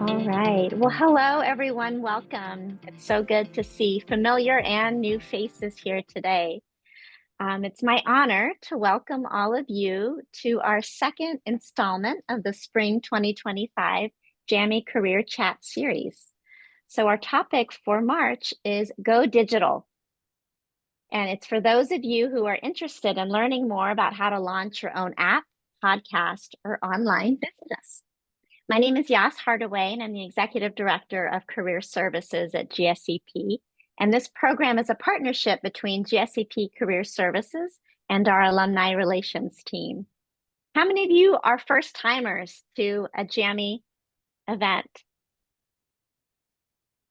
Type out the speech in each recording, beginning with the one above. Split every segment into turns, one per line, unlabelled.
All right. Well, hello, everyone. Welcome. It's so good to see familiar and new faces here today. It's my honor to welcome all of you to our second installment of the Spring 2025 Jammy Career Chat Series. So our topic for March is Go Digital. And it's for those of you who are interested in learning more about how to launch your own app, podcast, or online business. My name is Yas Hardaway, and I'm the Executive Director of Career Services at GSEP. And this program is a partnership between GSEP Career Services and our Alumni Relations team. How many of you are first timers to a Jammy event?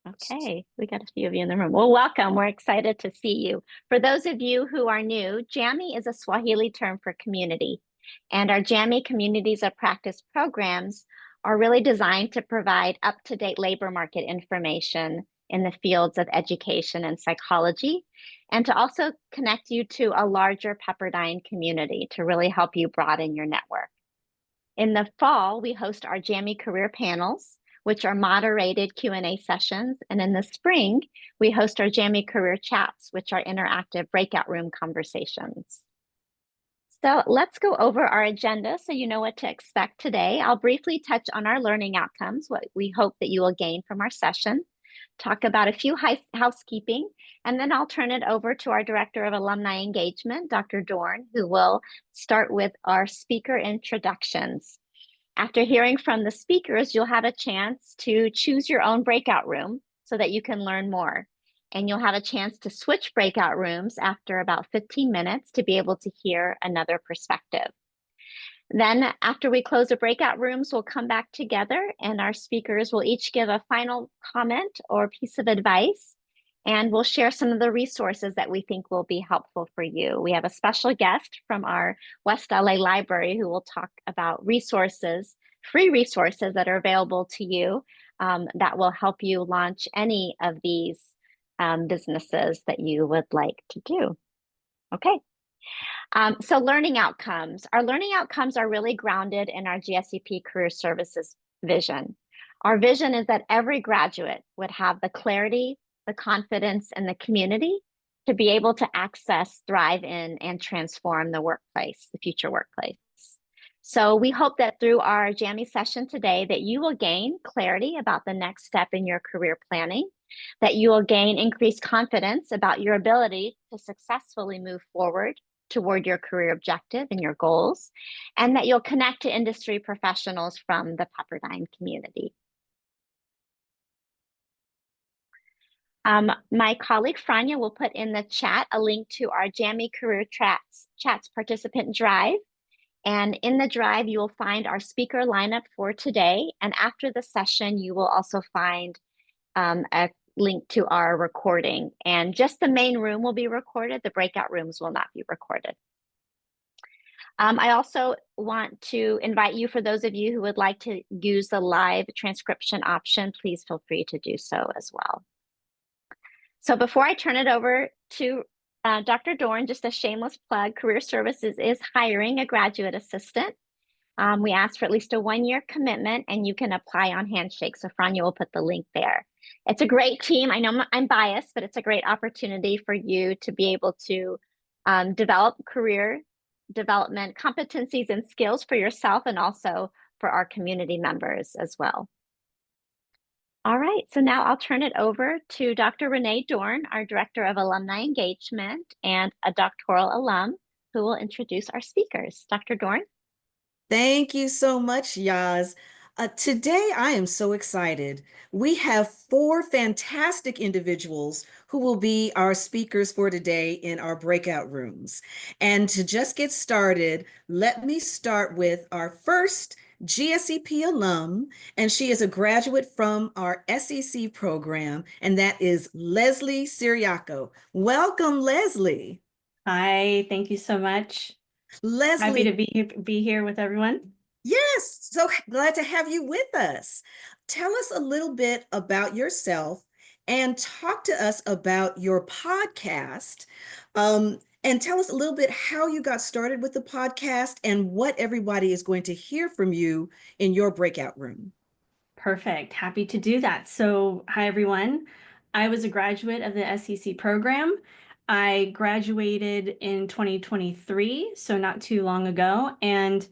Okay, we got a few of you in the room. Well, welcome. We're excited to see you. For those of you who are new, Jammy is a Swahili term for community. And our Jammy Communities of Practice programs are really designed to provide up-to-date labor market information in the fields of education and psychology, and to also connect you to a larger Pepperdine community to really help you broaden your network. In the fall, we host our Jammy Career Panels, which are moderated Q&A sessions. And in the spring, we host our Jammy Career Chats, which are interactive breakout room conversations. So let's go over our agenda so you know what to expect today. I'll briefly touch on our learning outcomes, what we hope that you will gain from our session, talk about a few housekeeping, and then I'll turn it over to our Director of Alumni Engagement, Dr. Dorn, who will start with our speaker introductions. After hearing from the speakers, you'll have a chance to choose your own breakout room so that you can learn more. And you'll have a chance to switch breakout rooms after about 15 minutes to be able to hear another perspective. Then after we close the breakout rooms, we'll come back together and our speakers will each give a final comment or piece of advice. And we'll share some of the resources that we think will be helpful for you. We have a special guest from our West LA Library who will talk about resources, free resources that are available to you that will help you launch any of these businesses that you would like to do. Okay. So learning outcomes. Our learning outcomes are really grounded in our GSEP Career Services vision. Our vision is that every graduate would have the clarity, the confidence, and the community to be able to access, thrive in, and transform the workplace, the future workplace. So we hope that through our Jammy session today that you will gain clarity about the next step in your career planning, that you will gain increased confidence about your ability to successfully move forward toward your career objective and your goals, and that you'll connect to industry professionals from the Pepperdine community. My colleague Franya will put in the chat a link to our Jammy Career Chats participant drive. And in the drive, you will find our speaker lineup for today. And after the session, you will also find a link to our recording. And just the main room will be recorded. The breakout rooms will not be recorded. I also want to invite you, for those of you who would like to use the live transcription option, please feel free to do so as well. So before I turn it over to Dr. Dorn, just a shameless plug, Career Services is hiring a graduate assistant. We ask for at least a 1-year commitment and you can apply on Handshake. So Franya will put the link there. It's a great team. I know I'm biased, but it's a great opportunity for you to be able to develop career development competencies and skills for yourself and also for our community members as well. All right, so now I'll turn it over to Dr. Renee Dorn, our Director of Alumni Engagement and a doctoral alum, who will introduce our speakers. Dr. Dorn?
Thank you so much, Yaz. Today, I am so excited. We have 4 fantastic individuals who will be our speakers for today in our breakout rooms. And to just get started, let me start with our first GSEP alum, and she is a graduate from our SEC program, and that is Leslie Siriaco. Welcome, Leslie.
Hi, thank you so much.
Leslie,
Happy to be here with everyone.
yes, so glad to have you with us. Tell us a little bit about yourself and talk to us about your podcast. And tell us a little bit how you got started with the podcast and what everybody is going to hear from you in your breakout room.
Perfect. Happy to do that. So, hi everyone. I was a graduate of the SEC program. I graduated in 2023, so not too long ago. And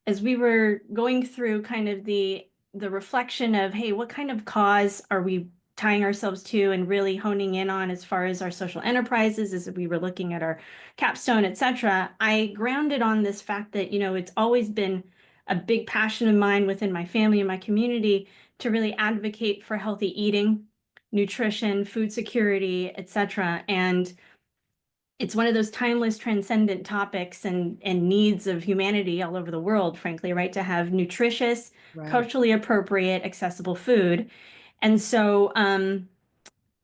as we were going through kind of the reflection of, hey, what kind of cause are we tying ourselves to and really honing in on as far as our social enterprises, as we were looking at our capstone, et cetera, I grounded on this fact that, it's always been a big passion of mine within my family and my community to really advocate for healthy eating, nutrition, food security, et cetera. And it's one of those timeless, transcendent topics and needs of humanity all over the world, frankly, right? To have nutritious,
Right.
culturally appropriate, accessible food. And so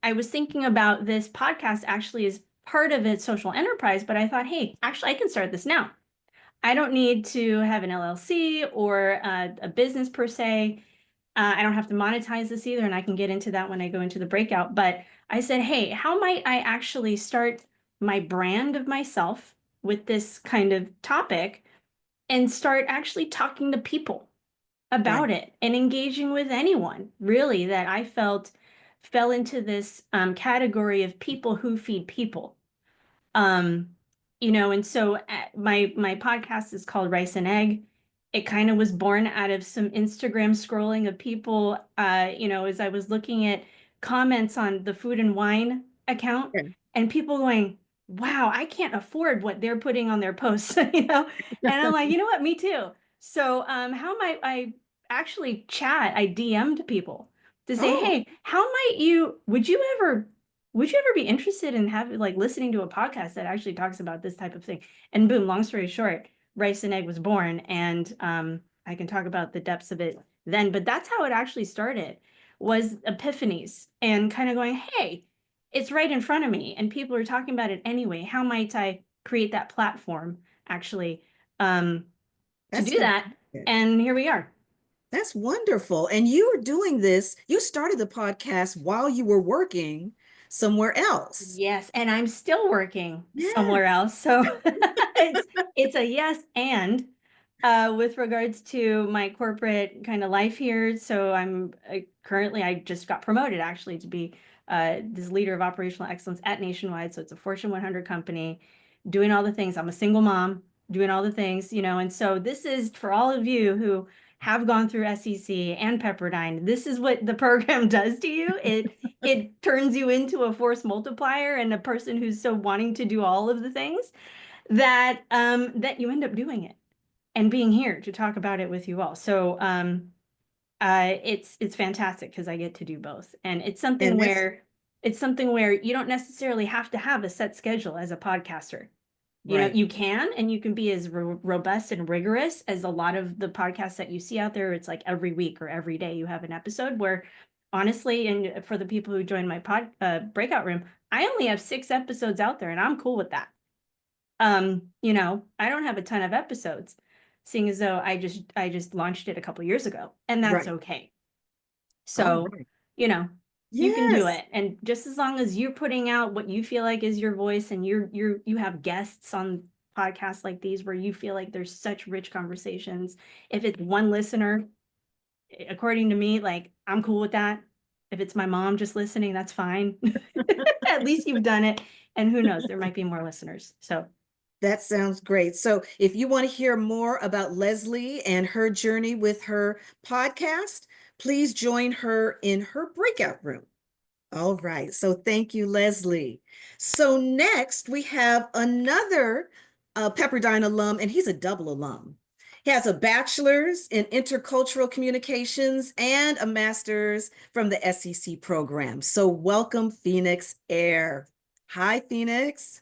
I was thinking about this podcast actually as part of its social enterprise, but I thought, hey, actually, I can start this now. I don't need to have an LLC or a business per se. I don't have to monetize this either, and I can get into that when I go into the breakout. But I said, hey, how might I actually start my brand of myself with this kind of topic and start actually talking to people about
Right.
it and engaging with anyone really that I felt fell into this category of people who feed people. Um, and so my podcast is called Rice and Egg. It kind of was born out of some Instagram scrolling of people, as I was looking at comments on the Food and Wine account
Okay.
and people going, wow, I can't afford what they're putting on their posts, And I'm like, you know what, me too. So how might I actually chat? I DM'd people to say,
Oh,
hey, would you ever be interested in having like listening to a podcast that actually talks about this type of thing? And boom, long story short, Rice and Egg was born, and I can talk about the depths of it then. But that's how it actually started, was epiphanies and kind of going, hey, it's right in front of me, and people are talking about it anyway. How might I create that platform actually to
that's
do that?
fantastic.
And here we are.
That's wonderful. And you were doing this, you started the podcast while you were working somewhere else.
Yes, and I'm still working somewhere
Yes.
else. So it's a yes and with regards to my corporate kind of life here. So I'm currently I just got promoted actually to be this leader of operational excellence at Nationwide. So it's a Fortune 100 company doing all the things. I'm a single mom doing all the things, and so this is for all of you who have gone through SEC and Pepperdine. This is what the program does to you. It turns you into a force multiplier and a person who's so wanting to do all of the things that that you end up doing it and being here to talk about it with you all. So it's fantastic because I get to do both, and
And that's
it's something where you don't necessarily have to have a set schedule as a podcaster.
right.
You can, and you can be as robust and rigorous as a lot of the podcasts that you see out there. It's like every week or every day you have an episode where honestly, and for the people who join my breakout room, I only have 6 episodes out there and I'm cool with that. I don't have a ton of episodes, seeing as though I just launched it a couple years ago, and that's
Right.
okay.
All
So,
right.
you know, you can do
Yes.
it. And just as long as you're putting out what you feel like is your voice and you have guests on podcasts like these where you feel like there's such rich conversations. If it's one listener, according to me, like I'm cool with that. If it's my mom just listening, that's fine. At least you've done it. And who knows, there might be more listeners. So
That sounds great. So if you want to hear more about Leslie and her journey with her podcast, please join her in her breakout room. All right. So thank you, Leslie. So next we have another Pepperdine alum, and he's a double alum. He has a bachelor's in intercultural communications and a master's from the SEC program. So welcome, Phoenix Air. Hi, Phoenix.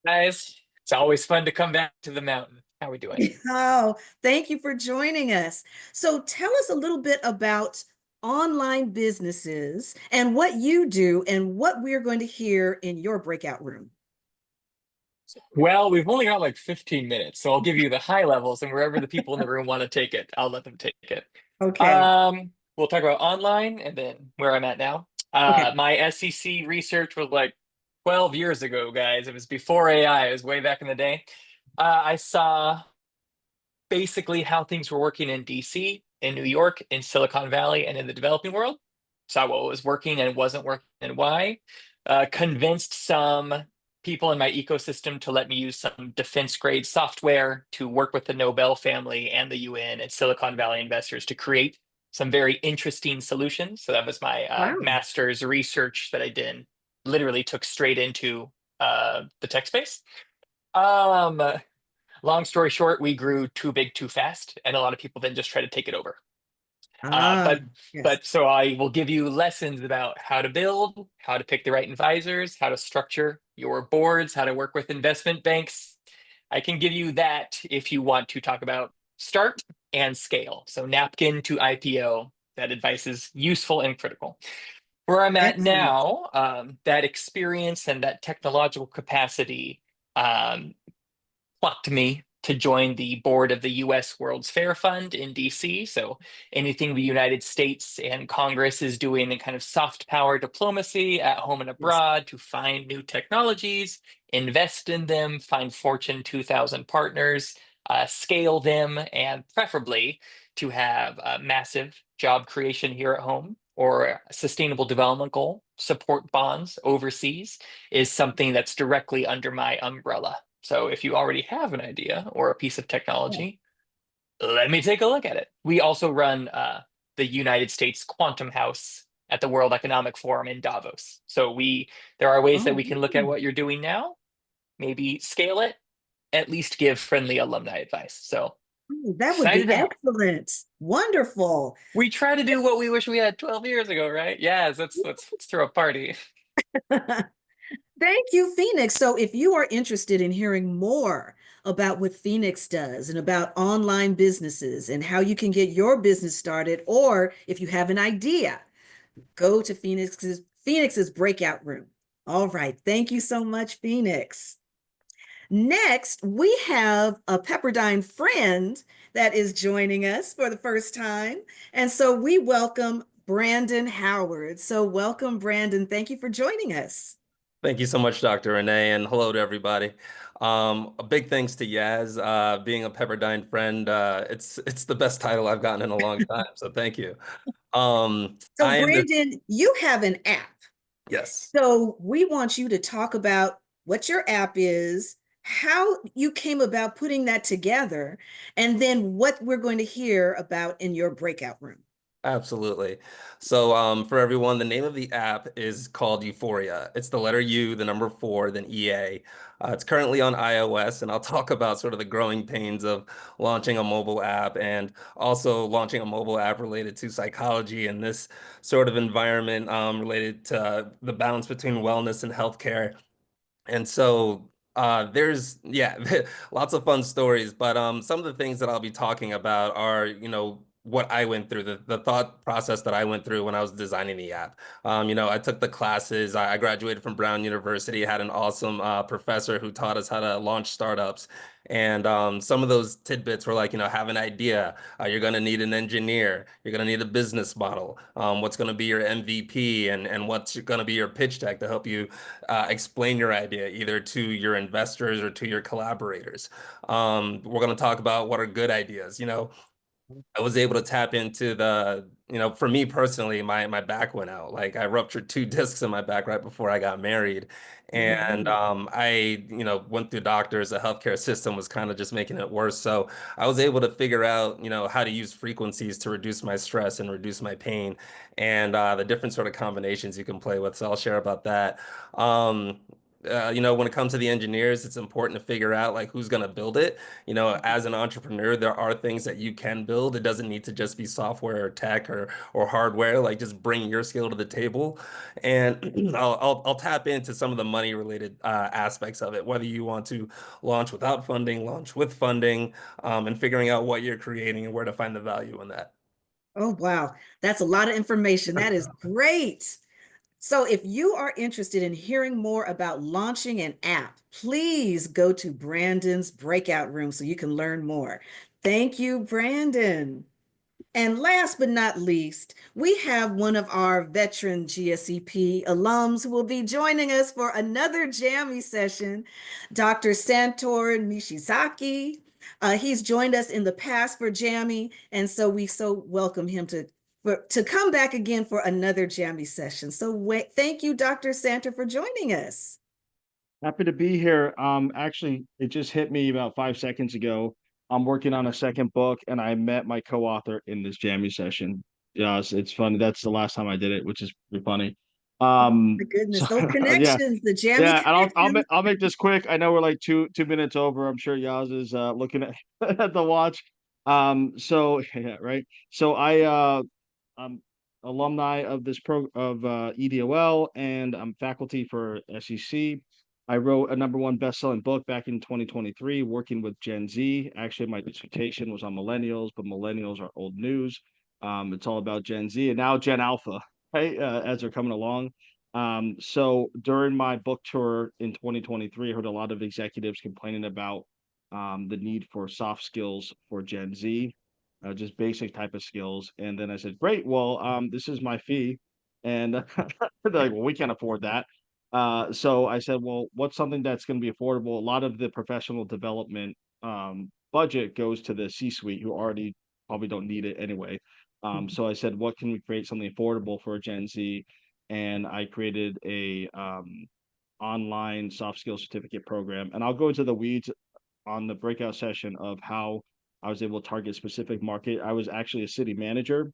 Guys, it's always fun to come back to the mountain. How we doing?
Oh, thank you for joining us. So tell us a little bit about online businesses and what you do and what we're going to hear in your breakout room.
Well, we've only got like 15 minutes, so I'll give you the high levels, and wherever the people in the room want to take it, I'll let them take it.
Okay.
We'll talk about online and then where I'm at now.
Okay.
My SEC research was like 12 years ago, guys. It was before AI. It was way back in the day. I saw basically how things were working in DC, in New York, in Silicon Valley, and in the developing world. Saw what was working and wasn't working and why. Convinced some people in my ecosystem to let me use some defense grade software to work with the Nobel family and the UN and Silicon Valley investors to create some very interesting solutions. So that was my
Wow.
master's research that I did, literally took straight into the tech space. Long story short, we grew too big too fast, and a lot of people then just try to take it over. Uh,
Ah,
but
yes.
but so I will give you lessons about how to build, how to pick the right advisors, how to structure your boards, how to work with investment banks. I can give you that if you want to talk about start and scale. So napkin to IPO, that advice is useful and critical. Where I'm at
Excellent.
now, that experience and that technological capacity um, plucked me to join the board of the US World's Fair Fund in DC. So anything the United States and Congress is doing in kind of soft power diplomacy at home and
Yes.
abroad to find new technologies, invest in them, find Fortune 2000 partners, scale them, and preferably to have massive job creation here at home or sustainable development goal, support bonds overseas is something that's directly under my umbrella. So if you already have an idea or a piece of
Yeah.
technology, let me take a look at it. We also run the United States Quantum House at the World Economic Forum in Davos. So there are ways that
Oh,
we can look at what you're doing now, maybe scale it, at least give friendly alumni advice. So
that would
excited
be
to help.
excellent. Wonderful.
We try to do what we wish we had 12 years ago, right? Yes, let's throw a party.
Thank you, Phoenix. So, if you are interested in hearing more about what Phoenix does and about online businesses and how you can get your business started, or if you have an idea, go to Phoenix's breakout room. All right. Thank you so much, Phoenix. Next, we have a Pepperdine friend that is joining us for the first time. And so we welcome Brandon Howard. So, welcome, Brandon. Thank you for joining us.
Thank you so much, Dr. Renee, and hello to everybody. A big thanks to Yaz, being a Pepperdine friend. It's the best title I've gotten in a long time, so thank you.
So,
I am the
Brandon, you have an app.
Yes,
So, we want you to talk about what your app is, how you came about putting that together, and then what we're going to hear about in your breakout room.
absolutely. So, for everyone, the name of the app is called Euphoria. It's the letter U, the number 4, then EA. It's currently on iOS, and I'll talk about sort of the growing pains of launching a mobile app and also launching a mobile app related to psychology and this sort of environment related to the balance between wellness and healthcare. And so there's yeah, lots of fun stories, but some of the things that I'll be talking about are, what I went through, the thought process that I went through when I was designing the app. I took the classes. I graduated from Brown University, had an awesome professor who taught us how to launch startups. And some of those tidbits were like, have an idea. You're going to need an engineer. You're going to need a business model. What's going to be your MVP and what's going to be your pitch deck to help you explain your idea either to your investors or to your collaborators. We're going to talk about what are good ideas. I was able to tap into for me personally, my back went out. Like I ruptured 2 discs in my back right before I got married. And
Mhm.
I, went through doctors. The healthcare system was kind of just making it worse. So I was able to figure out, how to use frequencies to reduce my stress and reduce my pain and the different sort of combinations you can play with. So I'll share about that. When it comes to the engineers, it's important to figure out like who's going to build it. As an entrepreneur, there are things that you can build. It doesn't need to just be software or tech or hardware. Like just bring your skill to the table, and I'll tap into some of the money related aspects of it. Whether you want to launch without funding, launch with funding, and figuring out what you're creating and where to find the value in that.
Oh, wow. That's a lot of information. That is great. So, if you are interested in hearing more about launching an app, please go to Brandon's breakout room so you can learn more. Thank you, Brandon. And last but not least, we have one of our veteran GSEP alums who will be joining us for another Jammy session, Dr. Santor Nishizaki. He's joined us in the past for Jammy, and so we so welcome him to come back again for another Jammy session. So thank you, Dr. Santa, for joining us.
Happy to be here. Actually, it just hit me about 5 seconds ago. I'm working on a second book, and I met my co-author in this Jammy session. Yes, it's funny. That's the last time I did it, which is pretty funny.
My goodness,
So
those
yeah,
connections, the Jammy
yeah, and
connections.
I'll make this quick. I know we're like two minutes over. I'm sure Yaz is looking at at the watch. So yeah, right. So I'm alumni of this EDOL, and I'm faculty for SEC. I wrote a #1 best-selling book back in 2023, working with Gen Z. Actually, my dissertation was on millennials, but millennials are old news. It's all about Gen Z and now Gen Alpha, right? As they're coming along. So during my book tour in 2023, I heard a lot of executives complaining about the need for soft skills for Gen Z, just basic type of skills. And then I said, great, well, this is my fee. And they're like, well, we can't afford that. So I said, well, what's something that's going to be affordable? A lot of the professional development budget goes to the C-suite who already probably don't need it anyway. So I said, what can we create something affordable for Gen Z? And I created a online soft skills certificate program. And I'll go into the weeds on the breakout session of how I was able to target specific market. I was actually a city manager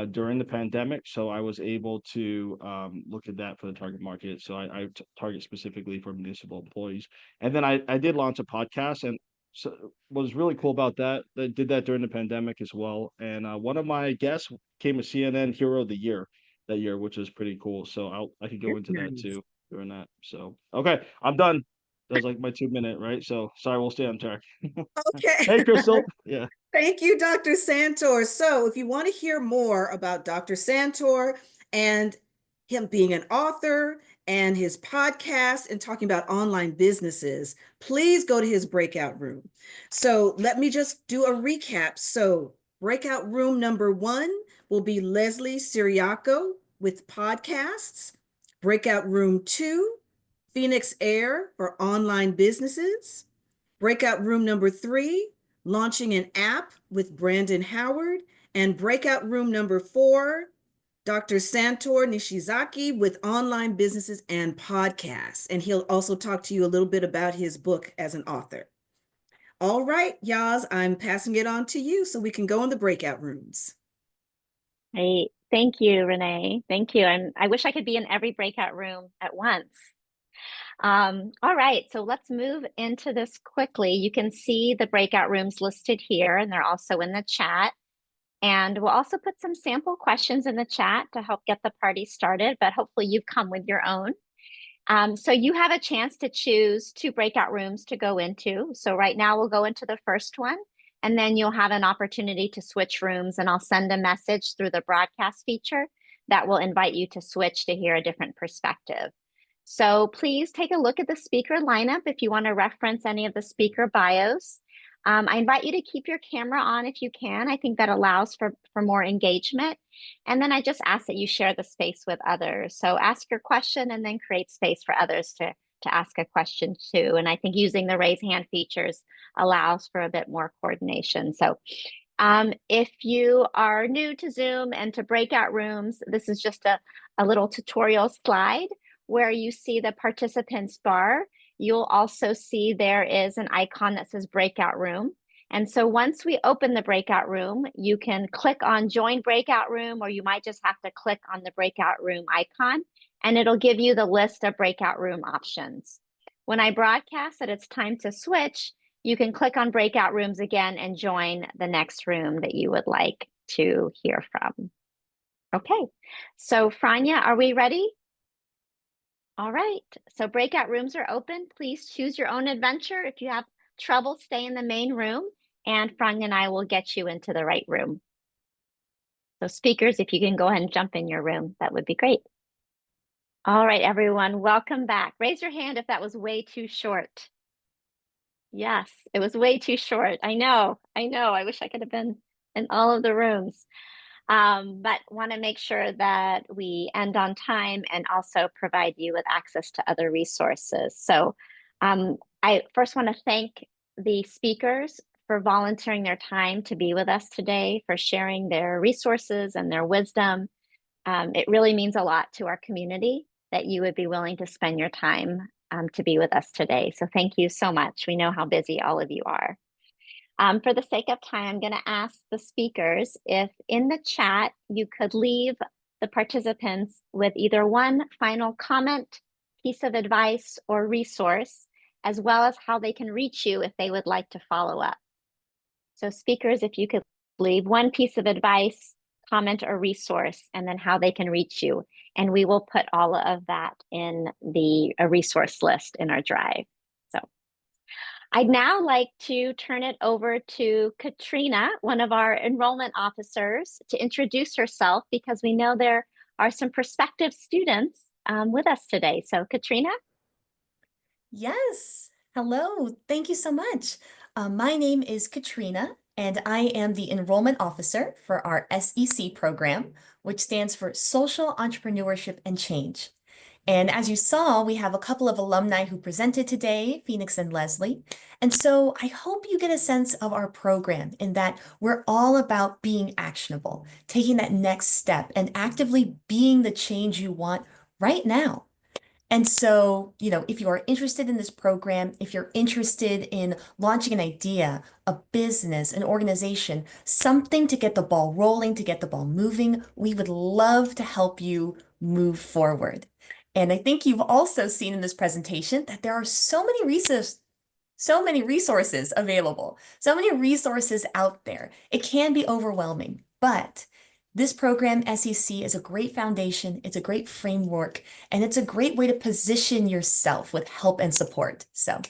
during the pandemic, so I was able to look at that for the target market. So I target specifically for municipal employees, and then I did launch a podcast, and so what was really cool about that, I did that during the pandemic as well. And one of my guests came a CNN Hero of the Year that year, which was pretty cool. So I could go into that
Nice.
too during that. So okay, I'm done. That was like my 2 minute, right? So sorry, we'll stay on track.
Okay.
Hey, Crystal. Yeah.
Thank you, Dr. Santor. So if you want to hear more about Dr. Santor and him being an author and his podcast and talking about online businesses, please go to his breakout room. So let me just do a recap. So breakout room #1 will be Leslie Siriaco with podcasts. Breakout room 2, Phoenix Air for online businesses. Breakout room #3, launching an app with Brandon Howard. And breakout room #4, Dr. Santor Nishizaki with online businesses and podcasts. And he'll also talk to you a little bit about his book as an author. All right, Yaz, I'm passing it on to you so we can go in the breakout rooms.
Great. Thank you, Renee. Thank you. I wish I could be in every breakout room at once. All right, so let's move into this quickly. You can see the breakout rooms listed here, and they're also in the chat. And we'll also put some sample questions in the chat to help get the party started, but hopefully you've come with your own. So you have a chance to choose 2 breakout rooms to go into. So right now we'll go into the first one, and then you'll have an opportunity to switch rooms, and I'll send a message through the broadcast feature that will invite you to switch to hear a different perspective. So please take a look at the speaker lineup if you want to reference any of the speaker bios. I invite you to keep your camera on if you can. I think that allows for more engagement. And then I just ask that you share the space with others. So ask your question and then create space for others to ask a question too. And I think using the raise hand features allows for a bit more coordination. So if you are new to Zoom and to breakout rooms, this is just a little tutorial slide where you see the participants bar. You'll also see there is an icon that says breakout room. And so once we open the breakout room, you can click on join breakout room, or you might just have to click on the breakout room icon, and it'll give you the list of breakout room options. When I broadcast that it's time to switch, you can click on breakout rooms again and join the next room that you would like to hear from. Okay, so Franya, are we ready? All right, so breakout rooms are open. Please choose your own adventure. If you have trouble, stay in the main room, and Franya and I will get you into the right room. So speakers, if you can go ahead and jump in your room, that would be great. All right, everyone, welcome back. Raise your hand if that was way too short. Yes, it was way too short. I know. I wish I could have been in all of the rooms. But want to make sure that we end on time and also provide you with access to other resources. So I first want to thank the speakers for volunteering their time to be with us today, for sharing their resources and their wisdom. It really means a lot to our community that you would be willing to spend your time to be with us today. So thank you so much. We know how busy all of you are. For the sake of time, I'm going to ask the speakers if in the chat you could leave the participants with either one final comment, piece of advice, or resource, as well as how they can reach you if they would like to follow up. So speakers, if you could leave one piece of advice, comment, or resource, and then how they can reach you. And we will put all of that in the resource list in our drive. So I'd now like to turn it over to Katrina, one of our enrollment officers, to introduce herself because we know there are some prospective students with us today. So Katrina?
Yes. Hello. Thank you so much. My name is Katrina, and I am the enrollment officer for our SEC program, which stands for Social Entrepreneurship and Change. And as you saw, we have a couple of alumni who presented today, Phoenix and Leslie. And so I hope you get a sense of our program in that we're all about being actionable, taking that next step, and actively being the change you want right now. And so, if you are interested in this program, if you're interested in launching an idea, a business, an organization, something to get the ball rolling, to get the ball moving, we would love to help you move forward. And I think you've also seen in this presentation that there are so many resources available, so many resources out there. It can be overwhelming, but this program, SEC, is a great foundation, it's a great framework, and it's a great way to position yourself with help and support. So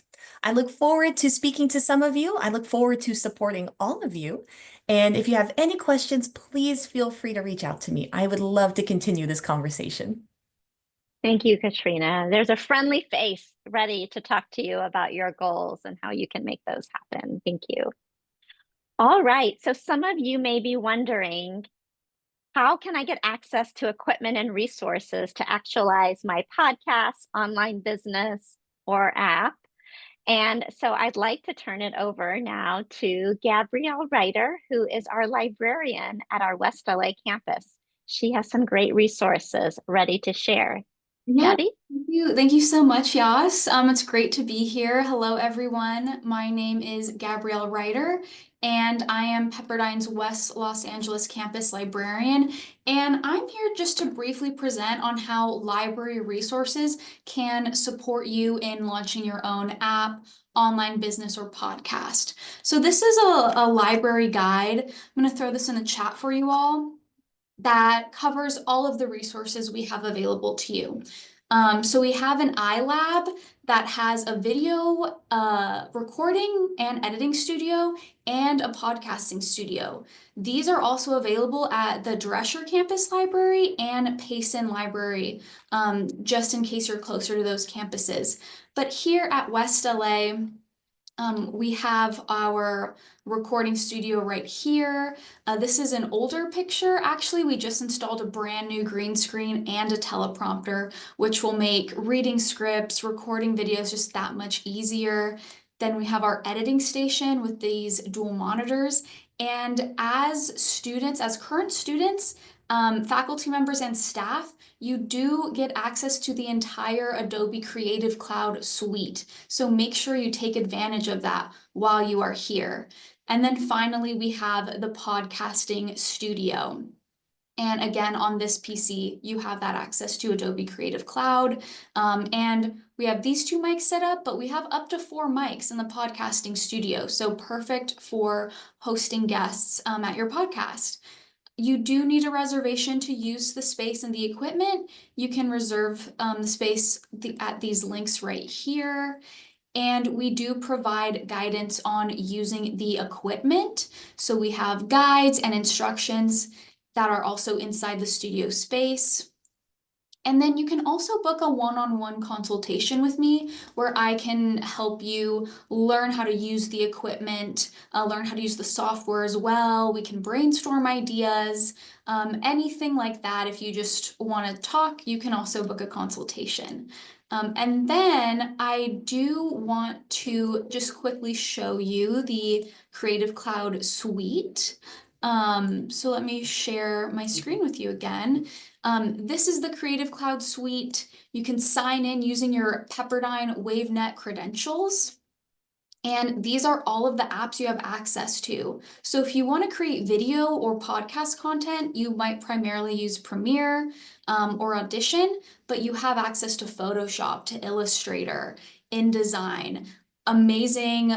I look forward to speaking to some of you. I look forward to supporting all of you. And if you have any questions, please feel free to reach out to me. I would love to continue this conversation.
Thank you, Katrina. There's a friendly face ready to talk to you about your goals and how you can make those happen. Thank you. All right, so some of you may be wondering, how can I get access to equipment and resources to actualize my podcast, online business, or app? And so I'd like to turn it over now to Gabrielle Ryder, who is our librarian at our West LA campus. She has some great resources ready to share.
Yeah,
Gabby?
thank you so much, Yas. It's great to be here. Hello, everyone. My name is Gabrielle Ryder, and I am Pepperdine's West Los Angeles campus librarian. And I'm here just to briefly present on how library resources can support you in launching your own app, online business, or podcast. So this is a library guide. I'm going to throw this in the chat for you all that covers all of the resources we have available to you. So we have an iLab that has a video recording and editing studio and a podcasting studio. These are also available at the Drescher Campus Library and Payson Library, just in case you're closer to those campuses. But here at West LA, we have our recording studio right here. This is an older picture. Actually, we just installed a brand new green screen and a teleprompter, which will make reading scripts, recording videos just that much easier. Then we have our editing station with these dual monitors. And as current students, faculty members and staff, you do get access to the entire Adobe Creative Cloud suite. So make sure you take advantage of that while you are here. And then finally, we have the podcasting studio. And again, on this PC, you have that access to Adobe Creative Cloud. And we have these two mics set up, but we have up to 4 mics in the podcasting studio. So perfect for hosting guests at your podcast. You do need a reservation to use the space and the equipment. You can reserve the space at these links right here. And we do provide guidance on using the equipment. So we have guides and instructions that are also inside the studio space. And then you can also book a one-on-one consultation with me where I can help you learn how to use the equipment, learn how to use the software as well. We can brainstorm ideas, anything like that. If you just want to talk, you can also book a consultation. And then I do want to just quickly show you the Creative Cloud suite. So let me share my screen with you again. This is the Creative Cloud suite. You can sign in using your Pepperdine WaveNet credentials. And these are all of the apps you have access to. So if you want to create video or podcast content, you might primarily use Premiere or Audition, but you have access to Photoshop, to Illustrator, InDesign, amazing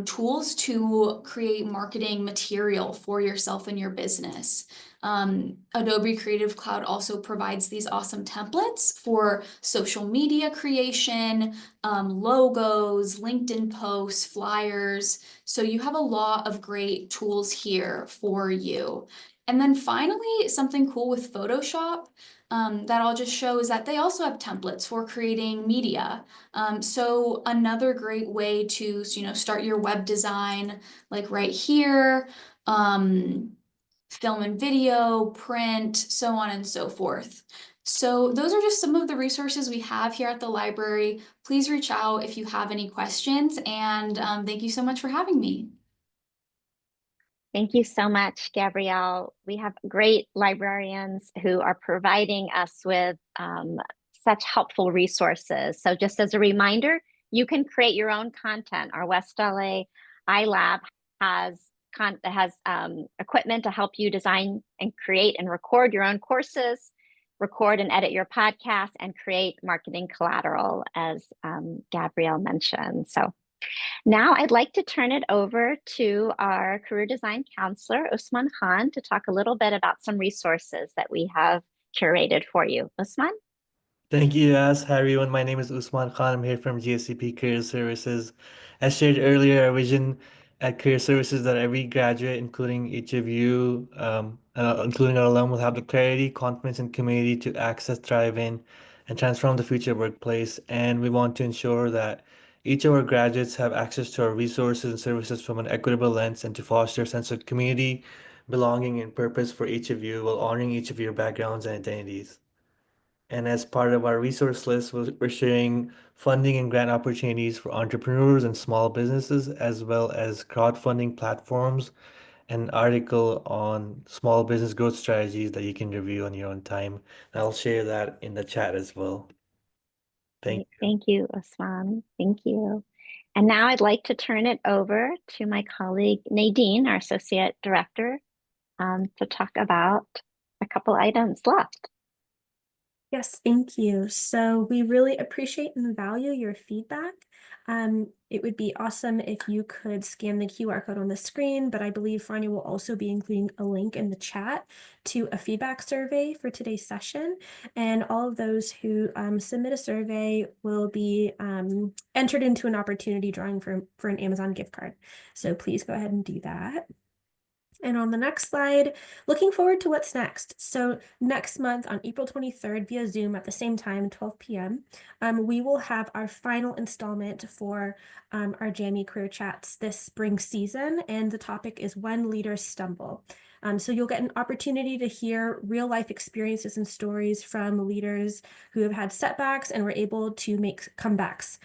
tools to create marketing material for yourself and your business. Adobe Creative Cloud also provides these awesome templates for social media creation, logos, LinkedIn posts, flyers. So you have a lot of great tools here for you. And then finally, something cool with Photoshop that I'll just show is that they also have templates for creating media. So another great way to, start your web design, like right here, film and video, print, so on and so forth. So those are just some of the resources we have here at the library. Please reach out if you have any questions, and thank you so much for having me.
Thank you so much, Gabrielle. We have great librarians who are providing us with such helpful resources. So just as a reminder, you can create your own content. Our West LA iLab has equipment to help you design and create and record your own courses, record and edit your podcast, and create marketing collateral, as Gabrielle mentioned. So now I'd like to turn it over to our career design counselor, Usman Khan, to talk a little bit about some resources that we have curated for you. Usman?
Thank you, Yas. Hi, everyone. My name is Usman Khan. I'm here from GSEP Career Services. As shared earlier, our vision at Career Services that every graduate, including each of you, including our alum, will have the clarity, confidence, and community to access, thrive in, and transform the future workplace. And we want to ensure that each of our graduates have access to our resources and services from an equitable lens and to foster a sense of community, belonging, and purpose for each of you while honoring each of your backgrounds and identities. And as part of our resource list, we're sharing funding and grant opportunities for entrepreneurs and small businesses, as well as crowdfunding platforms, an article on small business growth strategies that you can review on your own time. And I'll share that in the chat as well. Thank you.
Thank you, Usman. Thank you. And now I'd like to turn it over to my colleague Nadine, our Associate Director, to talk about a couple items left.
Yes, thank you. So we really appreciate and value your feedback. It would be awesome if you could scan the QR code on the screen, but I believe Franny will also be including a link in the chat to a feedback survey for today's session. And all of those who submit a survey will be entered into an opportunity drawing for an Amazon gift card. So please go ahead and do that. And on the next slide, looking forward to what's next. So next month on April 23rd via Zoom at the same time, 12 p.m., we will have our final installment for our Jamie Career Chats this spring season. And the topic is When Leaders Stumble. So you'll get an opportunity to hear real life experiences and stories from leaders who have had setbacks and were able to make comebacks.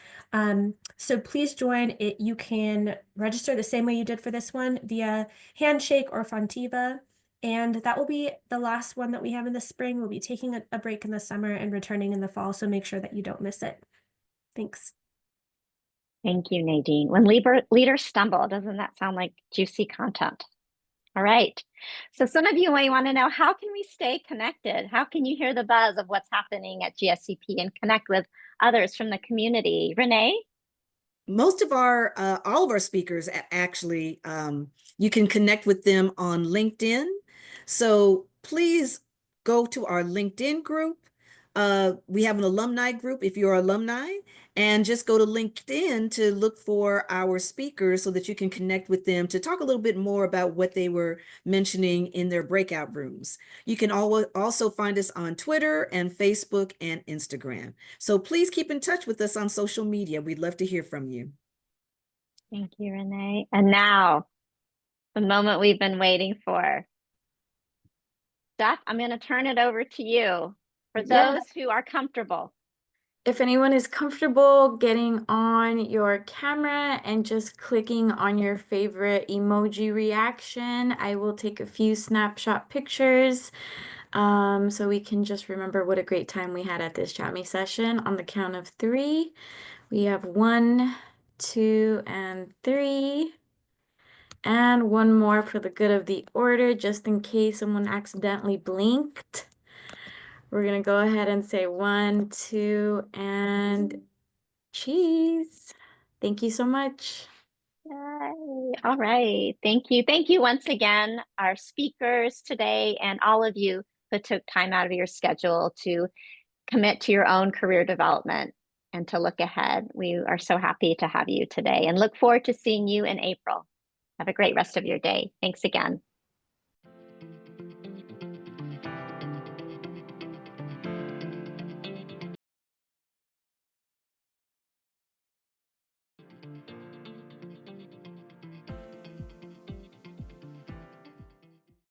So please join it. You can register the same way you did for this one via Handshake or Fontiva. And that will be the last one that we have in the spring. We'll be taking a break in the summer and returning in the fall. So make sure that you don't miss it. Thanks.
Thank you, Nadine. When leaders stumble, doesn't that sound like juicy content? All right. So some of you may want to know, how can we stay connected? How can you hear the buzz of what's happening at GSEP and connect with others from the community? Renee?
Most of all of our speakers, actually, you can connect with them on LinkedIn. So please go to our LinkedIn group. We have an alumni group if you're alumni, and just go to LinkedIn to look for our speakers so that you can connect with them to talk a little bit more about what they were mentioning in their breakout rooms. You can also find us on Twitter and Facebook and Instagram. So please keep in touch with us on social media. We'd love to hear from you.
Thank you, Renee. And now, the moment we've been waiting for. Steph, I'm going to turn it over to you. For those who are comfortable,
if anyone is comfortable getting on your camera and just clicking on your favorite emoji reaction, I will take a few snapshot pictures so we can just remember what a great time we had at this Chat session. On the count of 3, we have 1, 2, and 3. And one more for the good of the order, just in case someone accidentally blinked. We're gonna go ahead and say 1, 2, and cheese. Thank you so much.
Yay. All right. Thank you. Thank you once again, our speakers today, and all of you who took time out of your schedule to commit to your own career development and to look ahead. We are so happy to have you today and look forward to seeing you in April. Have a great rest of your day. Thanks again.